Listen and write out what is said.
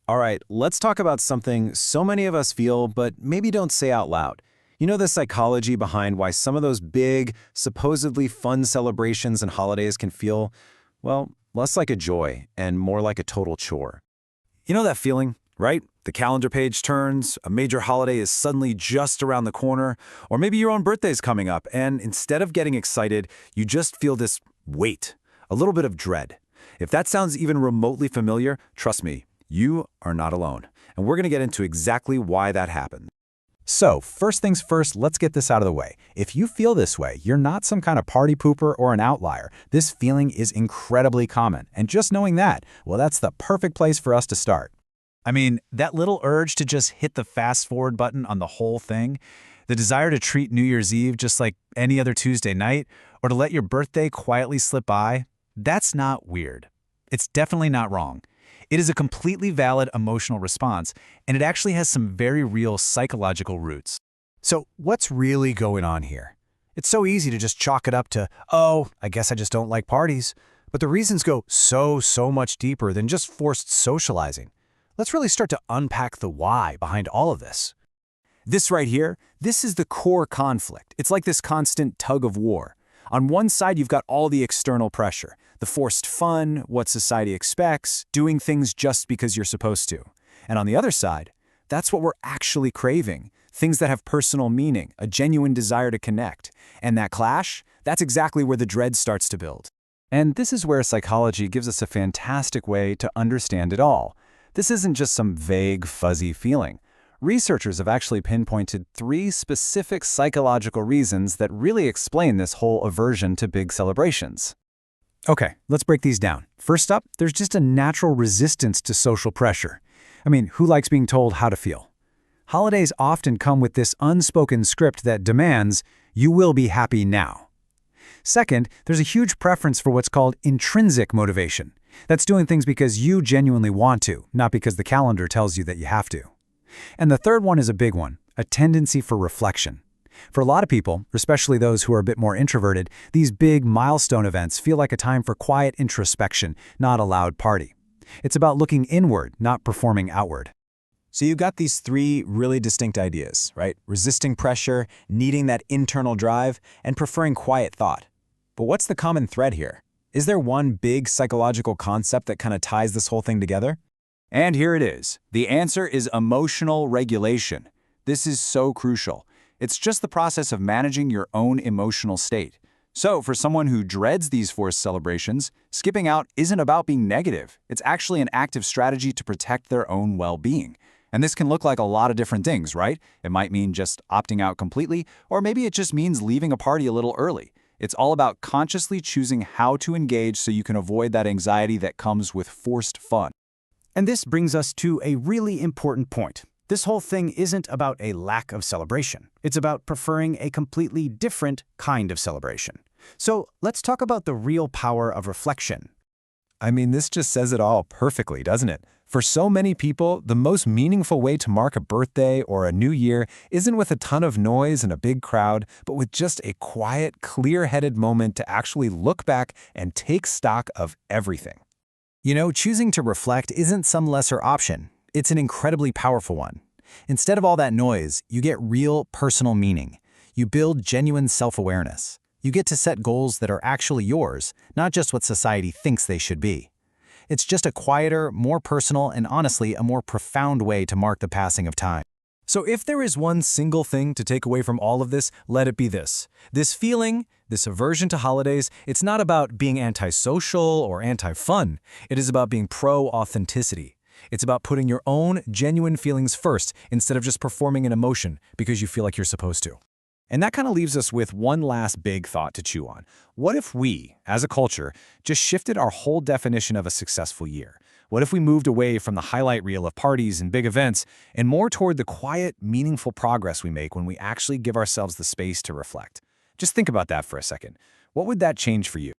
All right, let's talk about something so many of us feel, but maybe don't say out loud. You know the psychology behind why some of those big, supposedly fun celebrations and holidays can feel, well, less like a joy and more like a total chore. You know that feeling, right? The calendar page turns, a major holiday is suddenly just around the corner, or maybe your own birthday's coming up, and instead of getting excited, you just feel this weight, a little bit of dread. If that sounds even remotely familiar, trust me, you are not alone. And we're going to get into exactly why that happens. So, first things first, let's get this out of the way. If you feel this way, you're not some kind of party pooper or an outlier. This feeling is incredibly common, and just knowing that, well, that's the perfect place for us to start. I mean, that little urge to just hit the fast forward button on the whole thing, the desire to treat New Year's Eve just like any other Tuesday night, or to let your birthday quietly slip by, that's not weird. It's definitely not wrong. It is a completely valid emotional response, and it actually has some very real psychological roots. So what's really going on here? It's so easy to just chalk it up to, oh, I guess I just don't like parties. But the reasons go so much deeper than just forced socializing. Let's really start to unpack the why behind all of this. This right here, this is the core conflict. It's like this constant tug of war. On one side, you've got all the external pressure, the forced fun, what society expects, doing things just because you're supposed to. And on the other side, that's what we're actually craving, things that have personal meaning, a genuine desire to connect. And that clash, that's exactly where the dread starts to build. And this is where psychology gives us a fantastic way to understand it all. This isn't just some vague, fuzzy feeling. Researchers have actually pinpointed 3 specific psychological reasons that really explain this whole aversion to big celebrations. Okay, let's break these down. First up, there's just a natural resistance to social pressure. I mean, who likes being told how to feel? Holidays often come with this unspoken script that demands, you will be happy now. Second, there's a huge preference for what's called intrinsic motivation. That's doing things because you genuinely want to, not because the calendar tells you that you have to. And the third one is a big one, a tendency for reflection. For a lot of people, especially those who are a bit more introverted, these big milestone events feel like a time for quiet introspection, not a loud party. It's about looking inward, not performing outward. So you got these 3 really distinct ideas, right? Resisting pressure, needing that internal drive, and preferring quiet thought. But what's the common thread here? Is there one big psychological concept that kind of ties this whole thing together? And here it is. The answer is emotional regulation. This is so crucial. It's just the process of managing your own emotional state. So for someone who dreads these forced celebrations, skipping out isn't about being negative. It's actually an active strategy to protect their own well-being. And this can look like a lot of different things, right? It might mean just opting out completely, or maybe it just means leaving a party a little early. It's all about consciously choosing how to engage so you can avoid that anxiety that comes with forced fun. And this brings us to a really important point. This whole thing isn't about a lack of celebration. It's about preferring a completely different kind of celebration. So let's talk about the real power of reflection. I mean, this just says it all perfectly, doesn't it? For so many people, the most meaningful way to mark a birthday or a new year isn't with a ton of noise and a big crowd, but with just a quiet, clear-headed moment to actually look back and take stock of everything. You know, choosing to reflect isn't some lesser option. It's an incredibly powerful one. Instead of all that noise, you get real personal meaning. You build genuine self-awareness. You get to set goals that are actually yours, not just what society thinks they should be. It's just a quieter, more personal, and honestly, a more profound way to mark the passing of time. So if there is one single thing to take away from all of this, let it be this. This feeling, this aversion to holidays, it's not about being antisocial or anti-fun. It is about being pro-authenticity. It's about putting your own genuine feelings first instead of just performing an emotion because you feel like you're supposed to. And that kind of leaves us with one last big thought to chew on. What if we, as a culture, just shifted our whole definition of a successful year? What if we moved away from the highlight reel of parties and big events and more toward the quiet, meaningful progress we make when we actually give ourselves the space to reflect? Just think about that for a second. What would that change for you?